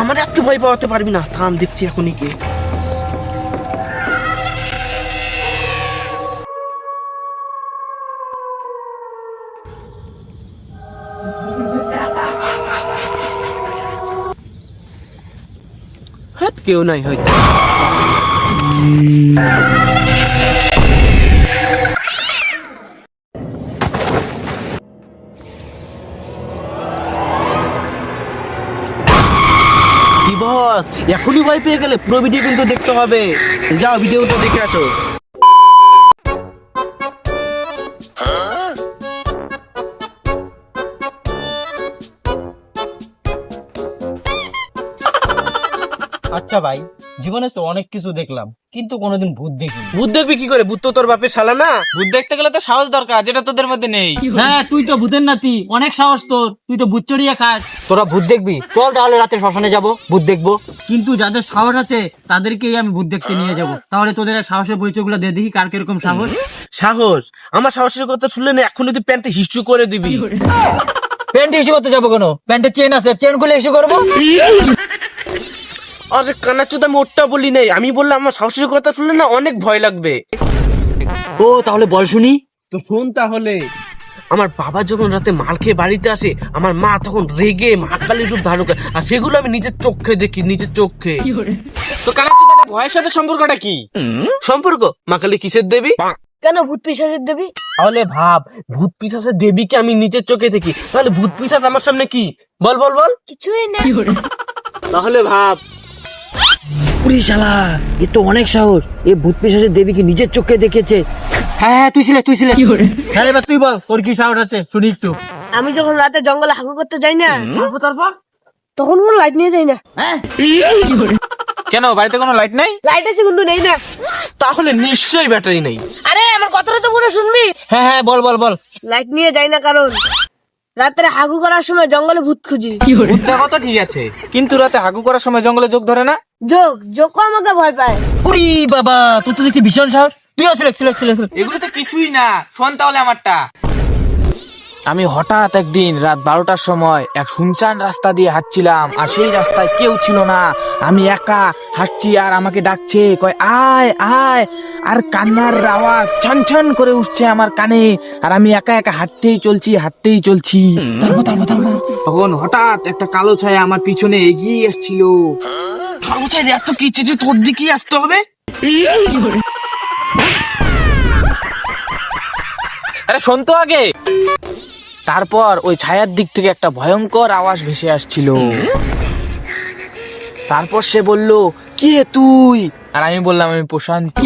আমার আজকে ভয় পাওয়াতে পারবি না, থাম দেখছি এখনই কে। হ্যাঁ, কেউ নাই হয়তো। কি বস, এখনই ভয় পেয়ে গেলে? পুরো ভিডিও কিন্তু দেখতে হবে। যাও ভিডিওটা দেখে আসো। আচ্ছা ভাই, জীবনে তো অনেক কিছু দেখলাম, কিন্তু কোনোদিন ভূত দেখিনি। ভূত দেখবি কি করে? ভূত তো তোর বাপের শালা না। ভূত দেখতে গেলে তো সাহস দরকার, যেটা তোদের মধ্যে নেই। হ্যাঁ, তুই তো ভূতের নাতি, অনেক সাহস তোর, তুই তো ভূত চড়িয়ে খাস। তোরা ভূত দেখবি? চল তাহলে রাতে শ্মশানে যাব, ভূত দেখবো। কিন্তু যাদের সাহস আছে তাদেরকেই আমি ভূত দেখতে নিয়ে যাব। তাহলে তোদের সাহসের পরিচয়গুলো দিয়ে দেখি কার কিরকম সাহস। সাহস? আমার সাহসের কথা শুনলে না এখনই তুই প্যান্টে হিস্টু করে দিবি। প্যান্ট ইস্যু করতে যাবো কেন? প্যান্টের চেন আছে, চেন খুলে ইস্যু করবো। আরে কানাচুদ, আমি ওটা বলি নাই, আমি বললাম আমার সাহসের কথা শুনলে না অনেক ভয় লাগবে। ও তাহলে বল শুনি। তো শোন তাহলে। আমার বাবা যখন রাতে মাল খেয়ে বাড়িতে আসে, আমার মা তখন রেগে মহাকালীর রূপ ধারণ করে, আর সেগুলো আমি নিজের চোখে দেখি, নিজের চোখে। তো কানাচুদ, এটা ভয়ের সাথে সম্পর্কটা কি? সম্পর্ক? মা কালী কিসের দেবী? কেন ভূত পিশাচের দেবী? তাহলে ভাব, ভূত পিশাচের দেবীকে আমি নিজের চোখে দেখি, তাহলে ভূত পিশাচ আমার সামনে কি? বল বল বল। কিছুই না। তাহলে ভাব। পুরি শালা, এ তো অনেক সাহস। এ ভূত পিশাচের দেবীকে নিজের চোখে দেখেছে। হ্যাঁ হ্যাঁ, তুই ছিলে। হ্যাঁ, এবার তুই বল, তোর কি সাহস আছে শুনি একটু। আমি যখন রাতে জঙ্গলে হাগু করতে যাই না, তারপর তখন কোনো লাইট নিয়ে যাই না। কেন, বাড়িতে কোনো লাইট নাই? লাইট আছে কিন্তু নেই না। তাহলে নিশ্চয়ই ব্যাটারি নেই। আরে আমার কথাটা তো পুরো শুনবি। হ্যাঁ হ্যাঁ, বল বল বল। লাইট নিয়ে যাই না কারণ রাত্রে হাগু করার সময় জঙ্গলে ভূত খুঁজি। ভূত দেখা তো ঠিক আছে, কিন্তু রাতে হাগু করার সময় জঙ্গলে যোগ ধরে না? যোগও আমাকে ভয় পায়। উরি বাবা, তোর তো দেখি ভীষণ সাহস। তুইও ছিল। এগুলো তো কিছুই না, শোন তাহলে আমারটা। আমি হঠাৎ একদিন রাত 12টার সময় এক শুনশান রাস্তা দিয়ে হাঁটছিলাম, আর সেই রাস্তায় কেউ ছিল না। আমি একা হাঁটছি আর আমাকে ডাকছে, কয় আয় আয়, আর কান্নার আওয়াজ ছান ছান করে উঠছে আমার কানে, আর আমি একা একা হাঁটতেই চলছি। তারপর তখন হঠাৎ একটা কালো ছায়া আমার পিছনে এগিয়ে এসেছিল। কালো চাই এত কি চেয়েছে, তোর দিকেই আসতে হবে। আরে শোন তো আগে। তারপর ওই ছায়ার দিক থেকে একটা ভয়ঙ্কর আওয়াজ ভেসে আসছিল। তারপর সে বলল, কে তুই? আর আমি বললাম, আমি প্রশান্তি।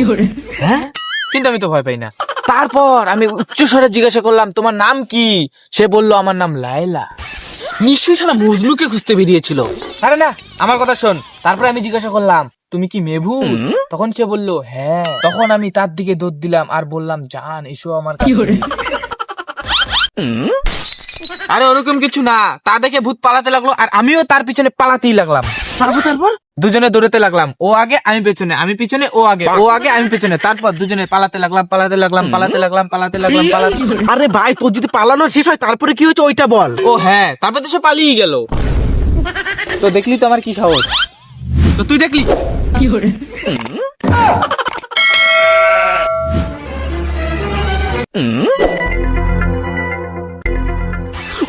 হ্যাঁ, কিন্তু আমি তো ভয় পাই না। তারপর আমি উচ্চস্বরে জিজ্ঞাসা করলাম, তোমার নাম কি? সে বলল, আমার নাম লায়লা। নিশ্চয়ই শালা মজনুকে খুঁজতে বেরিয়েছিল। আরে না, আমার কথা শোন। তারপরে আমি জিজ্ঞাসা করলাম, তুমি কি মেভু? তখন সে বলল, হ্যাঁ। তখন আমি তার দিকে দৌড় দিলাম আর বললাম, জান এসো আমার কাছে। আরে ওরকম কিছু না, তা দেখে ভূত পালাতে লাগলো আর আমিও তার পিছনে পালাতেই লাগলাম। তারপর দুজনে দৌড়াতে লাগলাম, ও আগে আমি পেছনে, আমি পিছনে ও আগে, ও আগে আমি পেছনে। তারপর দুজনে পালাতে লাগলাম। আরে ভাই, তোর যদি পালানো শেষ হয় তারপরে কি হয়েছে ওইটা বল। ও হ্যাঁ, তারপর তো সে পালিয়ে গেল। তো দেখলি তো আমার কি সাহস। তো তুই দেখলি?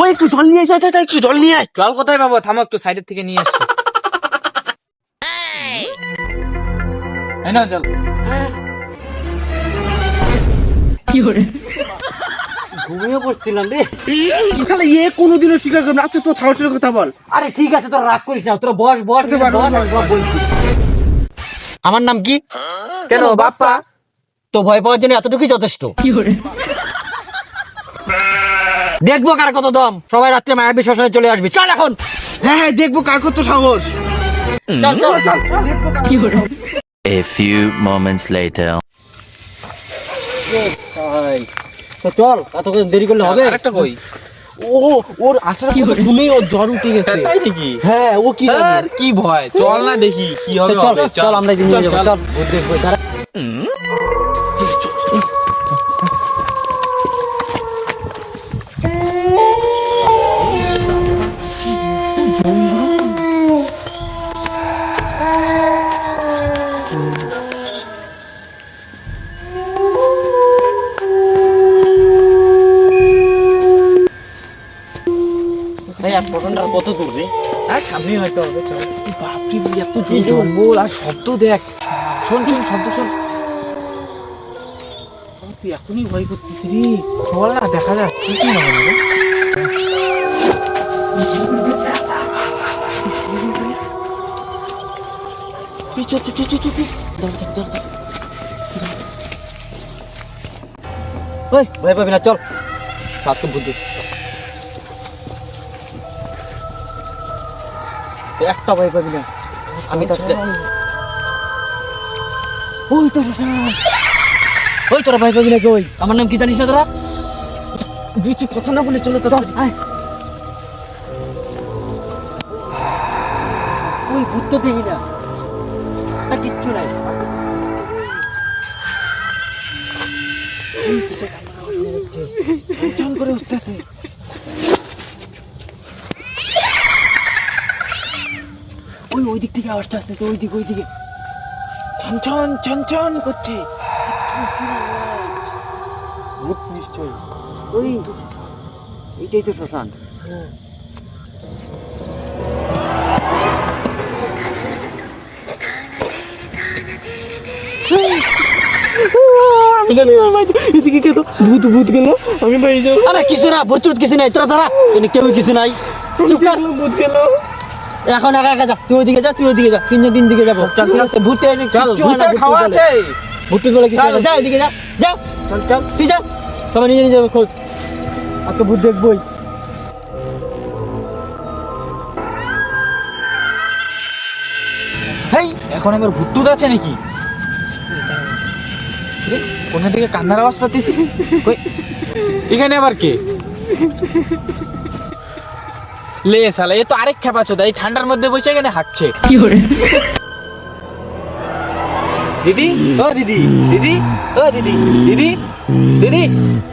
ওই একটু জল নিয়ে আয়, একটু জল নিয়ে আয়। জল কোথায় পাবো? থামো, একটু সাইডের থেকে নিয়ে আসছি। এই নাও জল। ঘুমিয়ে পড়ছিলাম রে। শালা এ কোনোদিনও স্বীকার করবে না। আচ্ছা, তোর সাহসের কথা বল। আরে ঠিক আছে, তোরা রাগ করিস না, তোরা বস বলছি। আমার নাম কি? কেন বাপ্পা? তো ভয় পাওয়ার জন্য এতটুকুই যথেষ্ট। দেখবো কার কত দম। সবাই রাত্রে মায়াবী শ্মশানে চলে আসবি। চল এখন। হ্যাঁ, দেখবো কার কত সাহস। চল। A few moments later. তো চল, এত দেরি করলে হবে? আরেকটা কই? ওর আসার কথা শুনেই ওর জ্বর উঠে গেছে। তাই নাকি? হ্যাঁ, ও কি জানে? আর কি ভয়, চল না দেখি কি হবে। চল আমরা নিয়ে যাবো। চল ভূত দেখবো। আর ফটনটা কত দূর রে? হ্যাঁ সামনে হয়তো হবে, চল। বাপরে এত কি জঙ্গল আর শব্দ দেখ, শোন শোন শব্দ শোন। তুই এখনই ভয় করতেছি রে। চল না, দেখা যাক কিছু না হবে রে। এই চল চল চল চল চল, দাঁড়া। ওই ভয় পাবি না, চল রাত বুদ্ধি একটা ভয় পাবি না, আমি থাকতে। ওই তো শ্মশান। ওই তোরা ভয় পাবি না কই? আমার নাম কি জানিস না তোরা? দুইটি কথা না বলে চলো তো। আয়। ওই ভূত তো দেখি না, তা কিচ্ছু নাই। চল করে উঠতেছে। ওই দিক থেকে আওয়াজটা আসতেছে, ওই দিকে ছন ছন ছন ছন করছে। ভূত নিশ্চয়ই। ওই এইটাই তো শ্মশান। আমি জানি আমার ভাই এদিকে গেল, ভূত গেল, আমি ভাই যাবো। আরে কিছু না, ভূত কিছু নাই, তোরা তোরা এখানে কেউ কিছু নাই। চুপ কর। ভূত গেল। এখন একা যা, তুই ওইদিকে যা, তিনজন দিন দিকে যাবো। চল ভূতে চল, ভূতের খাওয়া আছে। ভূতের বলে কিছু যা, ওইদিকে যা, যাও চল তুই যা, সবাই নিজে খোঁজ, আজকে ভূত দেখবই। হেই, এখন আবার ভূত টুত আছে নাকি? কোনের দিকে কান্নার আওয়াজ পাচ্ছি। কই, এখানে আবার কে? লে শালা, এ তো আরেক খেপা চোদা, এই ঠান্ডার মধ্যে বসে এখানে হাঁকছে। দিদি, ও দিদি, দিদি, ও দিদি, দিদি, দিদি,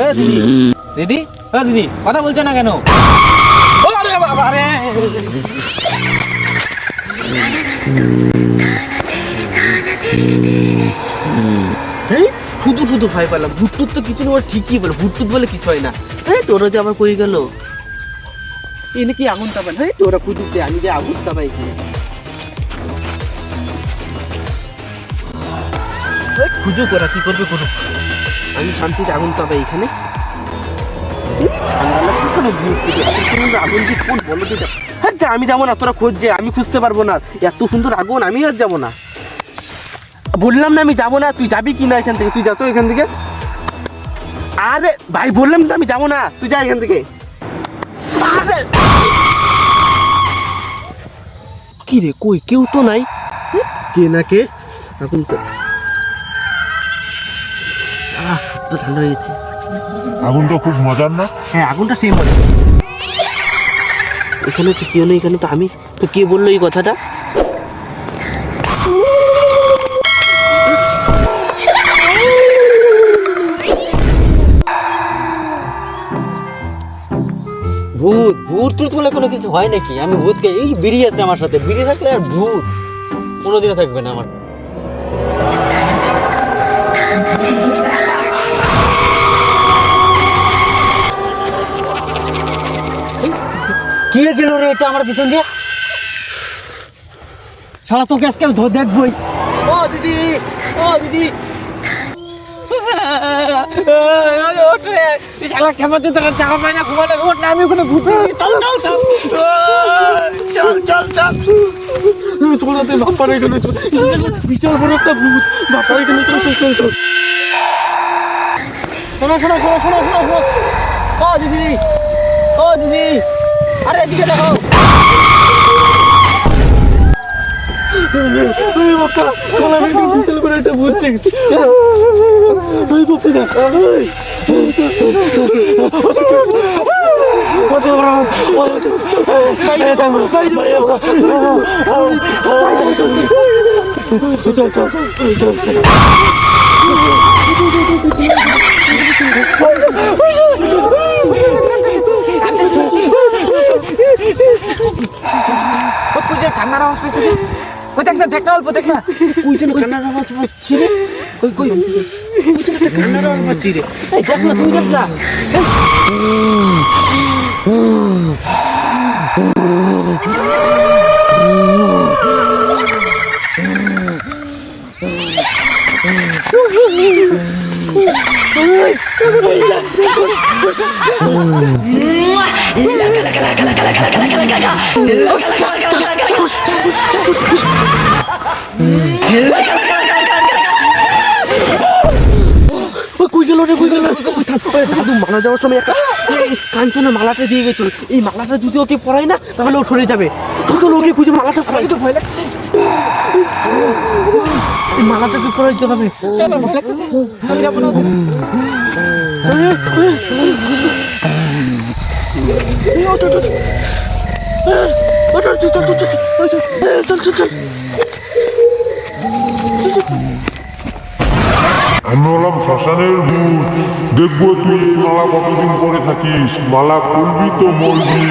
ও দিদি, দিদি, ও দিদি, কথা বলছো না কেন? ও আরে বাবা রে। এই শুধু ভয় পেলাম। ভূত তো কিছু না, ওর ঠিকই বলে ভূত বলে কিছু হয় না। এই তোরা যে আবার কই গেল, এনে কি আগুন তাপান? হ্যাঁ তোরা কুদুক দে, আমি যে আগুন তাপাই। খুঁজুক ওরা কি করবে করুক, আমি শান্তিতে আগুন তাপাই এখানে। আগুন কি কোন বলো দিতে? হ্যাঁ যা, আমি যাবো না, তোরা খোঁজ যে, আমি খুঁজতে পারবো না। এত সুন্দর আগুন, আমি আর যাবো না। বললাম না আমি যাবো না, তুই যাবি কি না এখান থেকে? তুই যা তো এখান থেকে। আরে ভাই বললাম তো আমি যাবো না, তুই যা এখান থেকে। আরে কি রে, কই কেউ তো নাই। কে না কে, এখন তো তো ঠান্ডা হয়ে গেছে। আগুনটা খুব মজার না? হ্যাঁ আগুনটা সেম মজা। এখানে তো কেউ নেই, এখানে তো আমি তো। কে বললো এই কথাটা? ভূত বলে কোনো কিছু হয় নাকি? আমি ভূতকে, এই বিড়ি আছে আমার সাথে, বিড়ি থাকলে আর ভূত কোনোদিনও থাকবে না আমার। কি গেল রে এটা আমার পিছন দিয়ে? শালা তোকে আজকে দেখবই। ও দিদি, ও দিদি, শালা খেপা চোদা, জামা পায় না, ঘুমানো ঘুমাট না, আমি ওখানে ভূত দেখি। চল চল চল চল চল চল। চল বাপার এখানে চল, বিশাল বড় একটা ভূত, বাপার এখানে চল চল চল চল। শোনো। ও দিদি, আরে এদিকে দেখো। বাপ্পা চল, আমি বিশাল বড় একটা ভূত দেখছি। ওই বাপ্পা দেখ, কান্নার আওয়াজ পেয়েছে। দেখ না অল্প, দেখ না। ওই জন্য কান্নার আওয়াজ পাচ্ছি রে। কই ওই জন্য একটা কান্নার আওয়াজ পাচ্ছি রে। দেখ না, তুই দেখ না। কই গেল রে, কই গেল? দাদু মারা যাওয়ার সময় একটা কাঞ্চনের মালাটা দিয়ে গেছিল। এই মালাটা যদি ওকে পরাই না তাহলে ও সরে যাবে। চল চল ওকে খুঁজে মালাটা পরাই। তো ভয় লাগছে, এই মালাটাকে পরাইতে হবে। আমি যাবো না। আমি হলাম শ্মশানের ভূত, দেখবো তুই এই মালা কতদিন পরে থাকিস, মালা খুলবি তো মরবি।